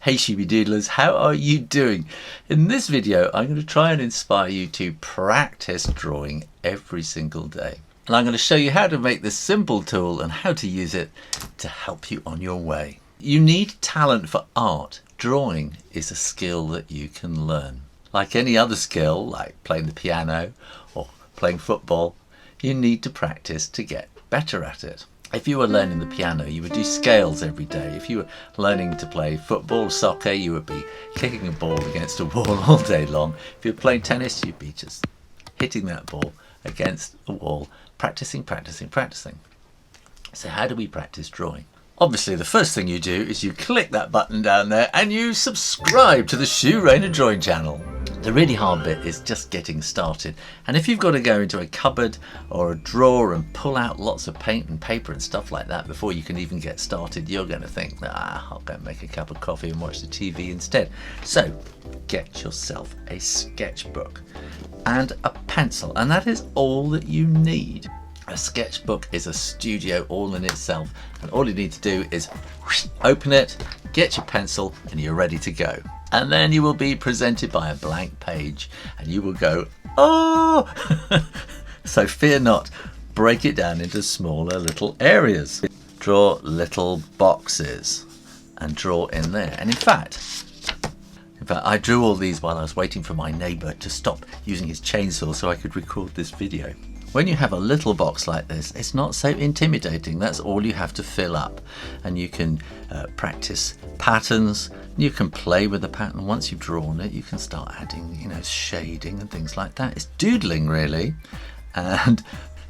Hey Shooby-Doodlers, how are you doing? In this video I'm going to try and inspire you to practice drawing every single day. And I'm going to show you how to make this simple tool and how to use it to help you on your way. You need talent for art. Drawing is a skill that you can learn. Like any other skill, like playing the piano or playing football, you need to practice to get better at it. If you were learning the piano, you would do scales every day. If you were learning to play football, soccer, you would be kicking a ball against a wall all day long. If you were playing tennis, you'd be just hitting that ball against a wall, practicing. So how do we practice drawing? Obviously, the first thing you do is you click that button down there and you subscribe to the Shoo Rayner drawing channel. The really hard bit is just getting started. And if you've got to go into a cupboard or a drawer and pull out lots of paint and paper and stuff like that before you can even get started, you're going to think, I'll go and make a cup of coffee and watch the TV instead. So get yourself a sketchbook and a pencil, and that is all that you need. A sketchbook is a studio all in itself, and all you need to do is open it, get your pencil, and you're ready to go. And then you will be presented by a blank page and you will go, oh! So fear not, break it down into smaller little areas. Draw little boxes and draw in there. And in fact, I drew all these while I was waiting for my neighbour to stop using his chainsaw so I could record this video. When you have a little box like this, it's not so intimidating. That's all you have to fill up. And you can practice patterns. You can play with the pattern. Once you've drawn it, you can start adding, shading and things like that. It's doodling, really. And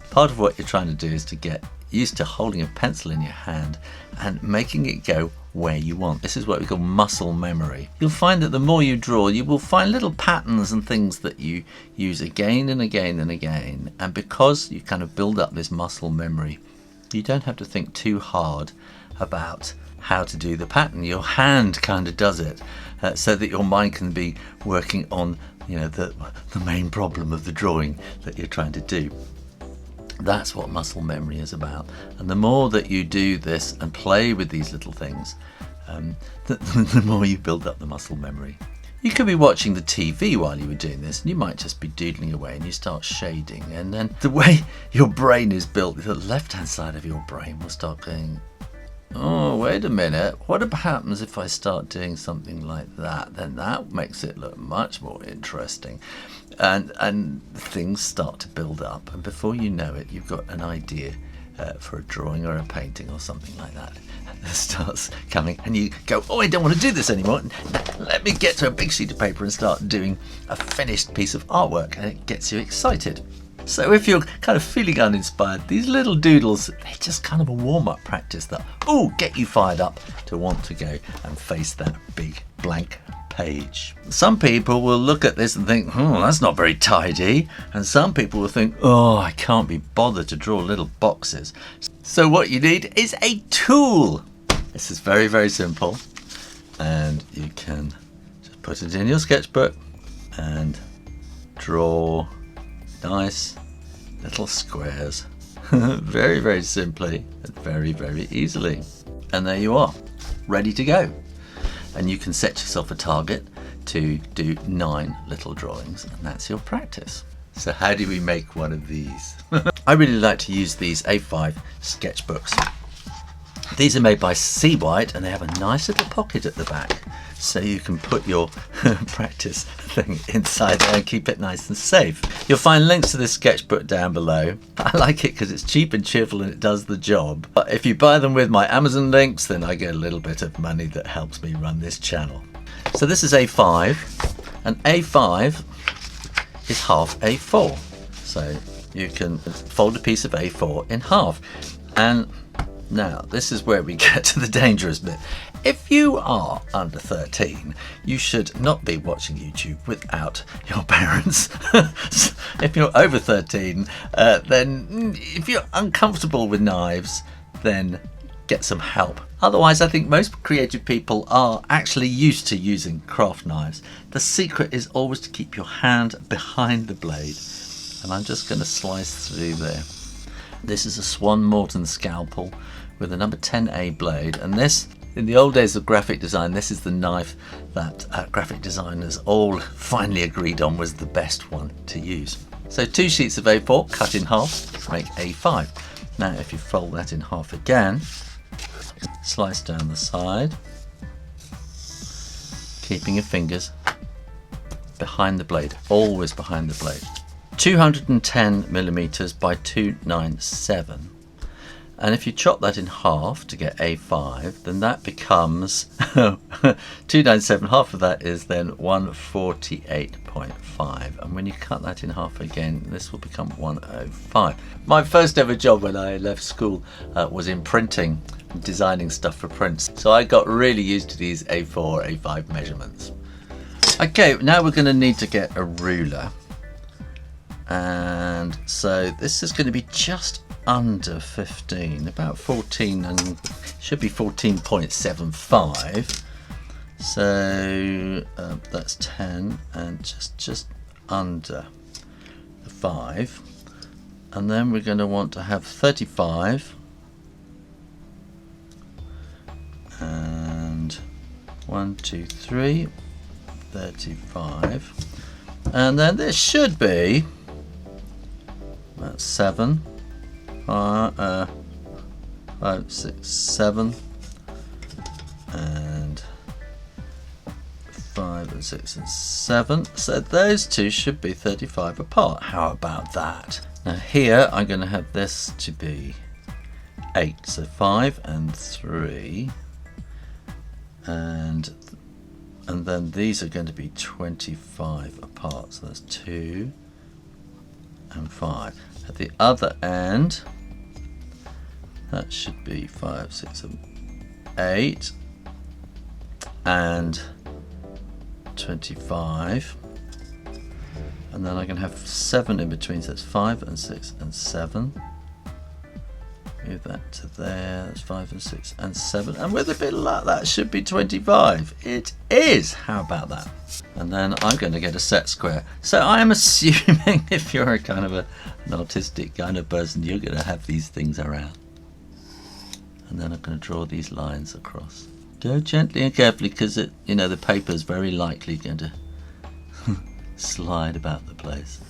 part of what you're trying to do is to get used to holding a pencil in your hand and making it go where you want. This is what we call muscle memory. You'll find that the more you draw, you will find little patterns and things that you use again and again and again. And because you kind of build up this muscle memory, you don't have to think too hard about how to do the pattern. Your hand kind of does it, so that your mind can be working on the main problem of the drawing that you're trying to do. That's what muscle memory is about. And the more that you do this and play with these little things, the more you build up the muscle memory. You could be watching the TV while you were doing this, and you might just be doodling away and you start shading. And then the way your brain is built, the left-hand side of your brain will start going, oh, wait a minute, what happens if I start doing something like that? Then that makes it look much more interesting. And things start to build up, and before you know it, you've got an idea for a drawing or a painting or something like that. It starts coming, and you go, oh, I don't want to do this anymore. Let me get to a big sheet of paper and start doing a finished piece of artwork, and it gets you excited. So if you're kind of feeling uninspired, these little doodles, they're just kind of a warm-up practice that, get you fired up to want to go and face that big blank page. Some people will look at this and think, that's not very tidy. And some people will think, I can't be bothered to draw little boxes. So what you need is a tool. This is very, very simple. And you can just put it in your sketchbook and draw nice little squares. Very, very simply and very, very easily. And there you are, ready to go. And you can set yourself a target to do 9 little drawings, and that's your practice. So how do we make one of these? I really like to use these A5 sketchbooks. These are made by Seawhite, and they have a nice little pocket at the back, so you can put your practice thing inside there and keep it nice and safe. You'll find links to this sketchbook down below. I like it because it's cheap and cheerful and it does the job. But if you buy them with my Amazon links, then I get a little bit of money that helps me run this channel. So this is A5, and A5 is half A4. So you can fold a piece of A4 in half. And now, this is where we get to the dangerous bit. If you are under 13, you should not be watching YouTube without your parents. If you're over 13, then if you're uncomfortable with knives, then get some help. Otherwise, I think most creative people are actually used to using craft knives. The secret is always to keep your hand behind the blade. And I'm just going to slice through there. This is a Swan Morton scalpel with a number 10A blade, and this In the old days of graphic design, this is the knife that graphic designers all finally agreed on was the best one to use. So 2 sheets of A4 cut in half make A5. Now if you fold that in half again, slice down the side, keeping your fingers behind the blade, always behind the blade. 210mm by 297. And if you chop that in half to get A5, then that becomes 297, half of that is then 148.5. And when you cut that in half again, this will become 105. My first ever job when I left school was in printing, designing stuff for prints. So I got really used to these A4, A5 measurements. Okay, now we're going to need to get a ruler. And so this is going to be just under 15, about 14, and should be 14.75. So that's 10 and just under the 5. And then we're going to want to have 35 and 1, 2, 3, 35. And then there should be about 7. 5, 6, 7, and 5 and 6 and 7. So those two should be 35 apart. How about that? Now here I'm going to have this to be 8. So 5 and 3, and then these are going to be 25 apart. So that's 2 and 5. At the other end, that should be 5, 6, 7, 8 and 25. And then I can have 7 in between, so that's 5 and 6 and 7. Move that to there, that's 5 and 6 and 7. And with a bit of luck, that should be 25. It is! How about that? And then I'm going to get a set square. So I am assuming if you're a kind of an artistic kind of person, you're going to have these things around. And then I'm going to draw these lines across. Go gently and carefully, because the paper is very likely going to slide about the place.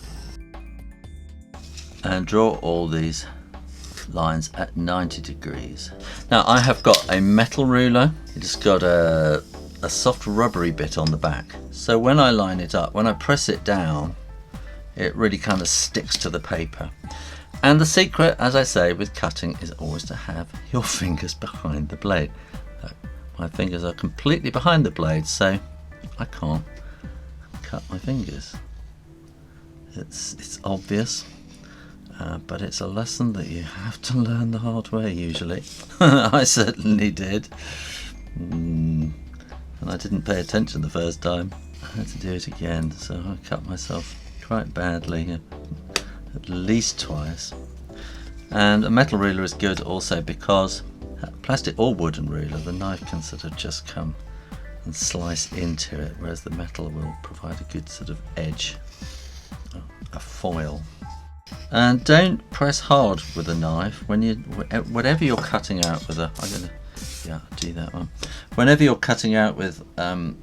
And draw all these lines at 90 degrees. Now I have got a metal ruler. It's got a soft rubbery bit on the back. So when I line it up, when I press it down, it really kind of sticks to the paper. And the secret, as I say, with cutting is always to have your fingers behind the blade. My fingers are completely behind the blade, so I can't cut my fingers. It's obvious, but it's a lesson that you have to learn the hard way usually. I certainly did. And I didn't pay attention the first time. I had to do it again, so I cut myself quite badly, at least twice. And a metal ruler is good also because plastic or wooden ruler, the knife can sort of just come and slice into it, whereas the metal will provide a good sort of edge, a foil. And don't press hard with a knife when whatever you're cutting out with do that one. Whenever you're cutting out with a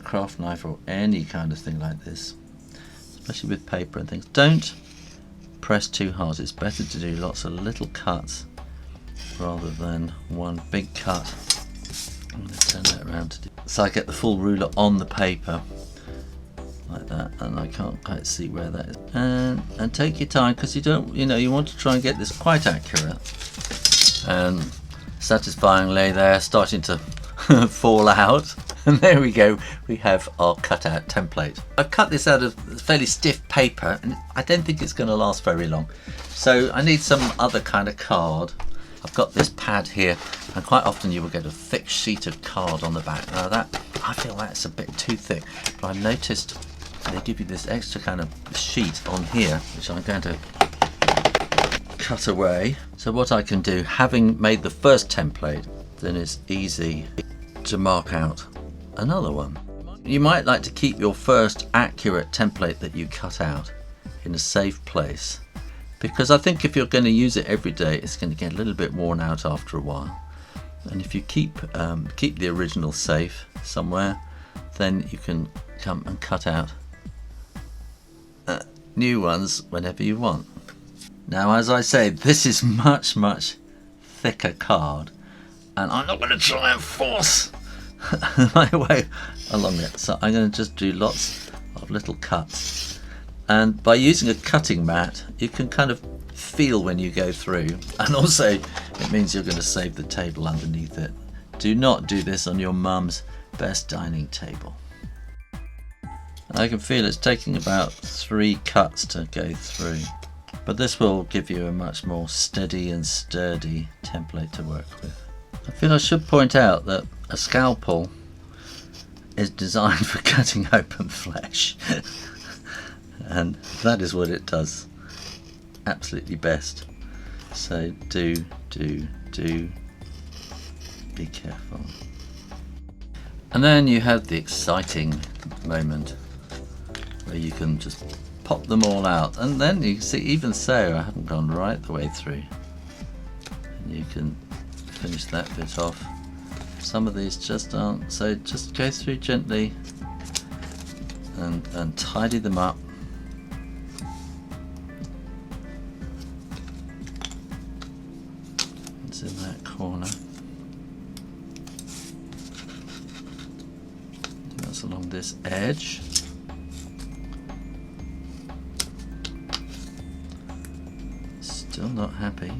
craft knife or any kind of thing like this, especially with paper and things, don't press too hard. It's better to do lots of little cuts rather than one big cut. I'm going to turn that around so I get the full ruler on the paper like that, and I can't quite see where that is. And take your time, because you want to try and get this quite accurate. And satisfyingly they're starting to fall out, and there we go, we have our cutout template. I've cut this out of fairly stiff paper and I don't think it's going to last very long, so I need some other kind of card. I've got this pad here, and quite often you will get a thick sheet of card on the back. Now I feel that's a bit too thick, but I noticed they give you this extra kind of sheet on here, which I'm going to cut away. So what I can do, having made the first template, then it's easy to mark out another one. You might like to keep your first accurate template that you cut out in a safe place, because I think if you're going to use it every day, it's going to get a little bit worn out after a while. And if you keep the original safe somewhere, then you can come and cut out new ones whenever you want. Now, as I say, this is much thicker card, and I'm not going to try and force my way along it. So I'm going to just do lots of little cuts, and by using a cutting mat you can kind of feel when you go through, and also it means you're going to save the table underneath it. Do not do this on your mum's best dining table. I can feel it's taking about 3 cuts to go through, but this will give you a much more steady and sturdy template to work with. I feel I should point out that a scalpel is designed for cutting open flesh and that is what it does absolutely best. So do be careful. And then you have the exciting moment where you can just pop them all out, and then you can see, even so, I haven't gone right the way through, and you can finish that bit off. Some of these just aren't, so just go through gently and tidy them up. It's in that corner. That's along this edge. Still not happy.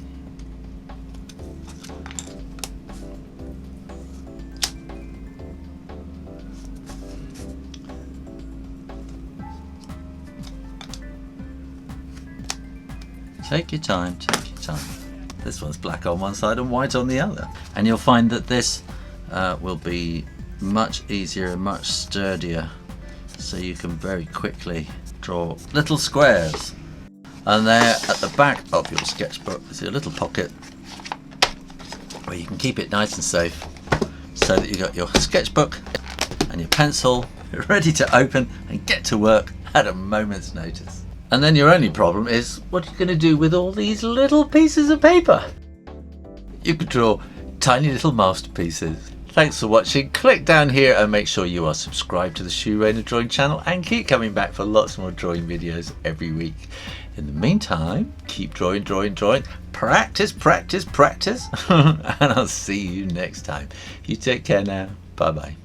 Take your time, take your time. This one's black on one side and white on the other. And you'll find that this will be much easier and much sturdier, so you can very quickly draw little squares. And there at the back of your sketchbook is your little pocket where you can keep it nice and safe, so that you've got your sketchbook and your pencil ready to open and get to work at a moment's notice. And then your only problem is, what are you going to do with all these little pieces of paper? You could draw tiny little masterpieces. Thanks for watching. Click down here and make sure you are subscribed to the Shoo Rayner drawing channel, and keep coming back for lots more drawing videos every week. In the meantime, keep drawing, practice, and I'll see you next time. You take care now. Bye bye.